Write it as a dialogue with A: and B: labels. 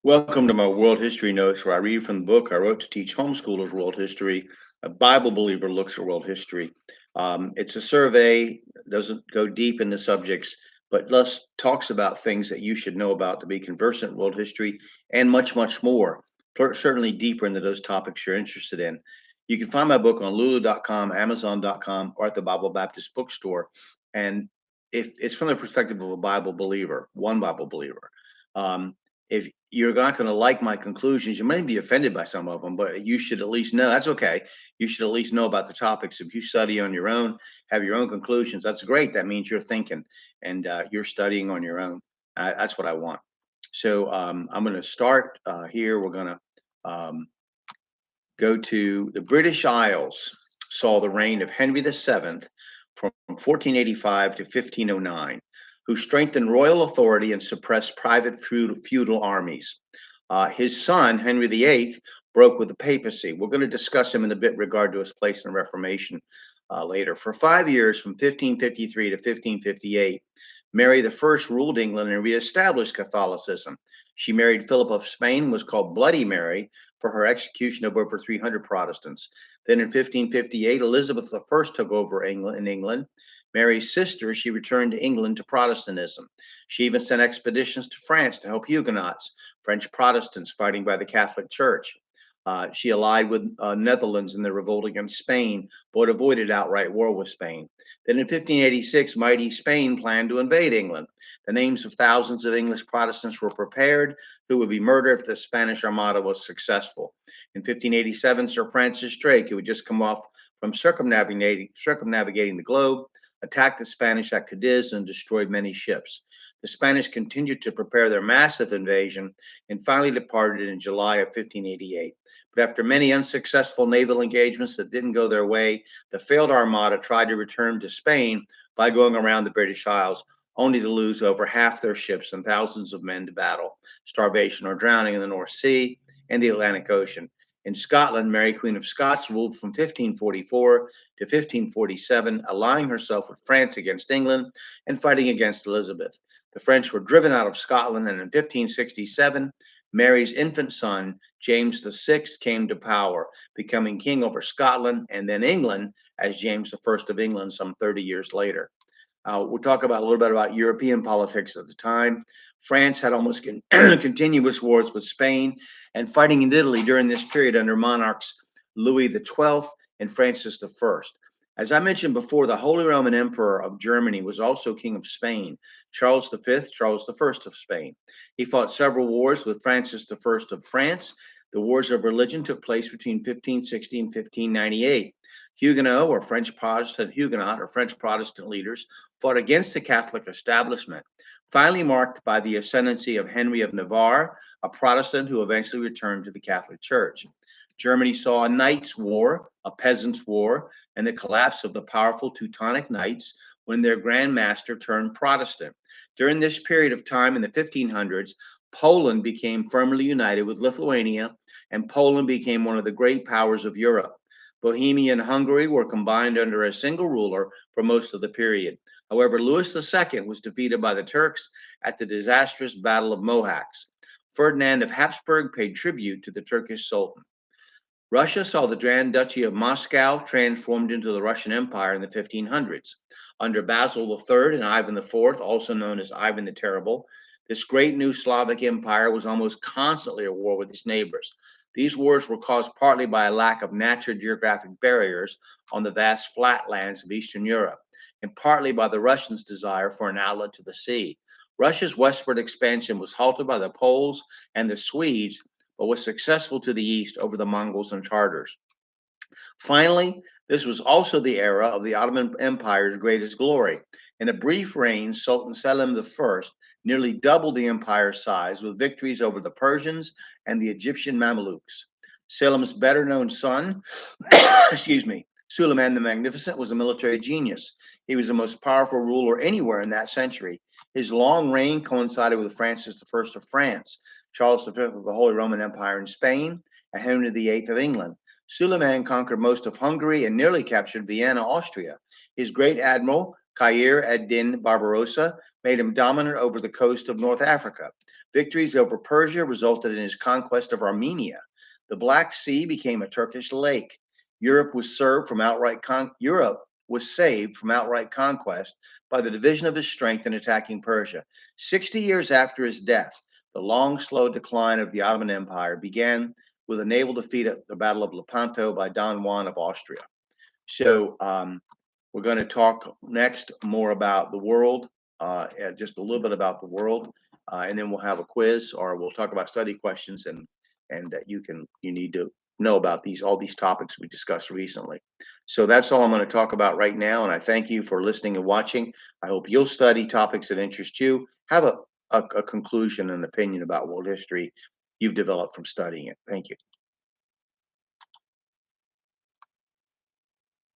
A: Welcome to my world history notes, where I read from the book I wrote to teach homeschoolers world history. A Bible believer looks at world history. It's a survey, doesn't go deep into subjects, but less talks about things that you should know about to be conversant in world history and much, much more. Certainly deeper into those topics you're interested in. You can find my book on lulu.com, amazon.com, or at the Bible Baptist bookstore. And if it's from the perspective of a Bible believer, one Bible believer. Um, if you're not going to like my conclusions, you may be offended by some of them, but you should at least know that's okay. You should at least know about the topics. If you study on your own, have your own conclusions, that's great. That means you're thinking and you're studying on your own. That's what I want. So I'm going to start here. We're going to go to the British Isles, saw the reign of Henry VII from 1485 to 1509, who strengthened royal authority and suppressed private feudal armies. His son, Henry VIII, broke with the papacy. We're going to discuss him in a bit regard to his place in the Reformation later. For 5 years, from 1553 to 1558, Mary I ruled England and reestablished Catholicism. She married Philip of Spain, was called Bloody Mary for her execution of over 300 Protestants. Then in 1558, Elizabeth I took over England. Mary's sister, she returned to England to Protestantism. She even sent expeditions to France to help Huguenots, French Protestants fighting by the Catholic Church. She allied with Netherlands in the revolt against Spain, but avoided outright war with Spain. Then in 1586, mighty Spain planned to invade England. The names of thousands of English Protestants were prepared, who would be murdered if the Spanish Armada was successful. In 1587, Sir Francis Drake, who had just come off from circumnavigating the globe, attacked the Spanish at Cadiz and destroyed many ships. The Spanish continued to prepare their massive invasion and finally departed in July of 1588. But after many unsuccessful naval engagements that didn't go their way, the failed Armada tried to return to Spain by going around the British Isles, only to lose over half their ships and thousands of men to battle, starvation, or drowning in the North Sea and the Atlantic Ocean. In Scotland, Mary, Queen of Scots, ruled from 1544 to 1547, allying herself with France against England and fighting against Elizabeth. The French were driven out of Scotland, and in 1567, Mary's infant son, James VI, came to power, becoming king over Scotland and then England as James I of England some 30 years later. We'll talk about a little bit about European politics at the time. France had almost continuous wars with Spain and fighting in Italy during this period under monarchs Louis XII and Francis I. As I mentioned before, the Holy Roman Emperor of Germany was also King of Spain, Charles V, Charles I of Spain. He fought several wars with Francis I of France. The wars of religion took place between 1560 and 1598. Huguenot or French Protestant leaders fought against the Catholic establishment, finally marked by the ascendancy of Henry of Navarre, a Protestant who eventually returned to the Catholic Church. Germany saw a Knights' War, a Peasants' War, and the collapse of the powerful Teutonic Knights when their Grand Master turned Protestant. During this period of time in the 1500s, Poland became firmly united with Lithuania, and Poland became one of the great powers of Europe. Bohemia and Hungary were combined under a single ruler for most of the period. However, Louis II was defeated by the Turks at the disastrous Battle of Mohacs. Ferdinand of Habsburg paid tribute to the Turkish Sultan. Russia saw the Grand Duchy of Moscow transformed into the Russian Empire in the 1500s. Under Basil III and Ivan IV, also known as Ivan the Terrible, this great new Slavic empire was almost constantly at war with its neighbors. These wars were caused partly by a lack of natural geographic barriers on the vast flatlands of Eastern Europe, and partly by the Russians' desire for an outlet to the sea. Russia's westward expansion was halted by the Poles and the Swedes, but was successful to the east over the Mongols and Tartars. Finally, this was also the era of the Ottoman Empire's greatest glory. In a brief reign, Sultan Selim I nearly doubled the empire's size with victories over the Persians and the Egyptian Mamelukes. Selim's better known son, Suleiman the Magnificent, was a military genius. He was the most powerful ruler anywhere in that century. His long reign coincided with Francis I of France, Charles V of the Holy Roman Empire in Spain, and Henry VIII of England. Suleiman conquered most of Hungary and nearly captured Vienna, Austria. His great admiral, Khair ad-Din Barbarossa made him dominant over the coast of North Africa. Victories over Persia resulted in his conquest of Armenia. The Black Sea became a Turkish lake. Europe was saved from outright conquest by the division of his strength in attacking Persia. 60 years after his death, the long, slow decline of the Ottoman Empire began with a naval defeat at the Battle of Lepanto by Don Juan of Austria. So we're going to talk next more about the world, just a little bit about the world, and then we'll have a quiz, or we'll talk about study questions, and you need to know about all these topics we discussed recently. So that's all I'm going to talk about right now, and I thank you for listening and watching. I hope you'll study topics that interest you. Have a conclusion and opinion about world history you've developed from studying it. Thank you.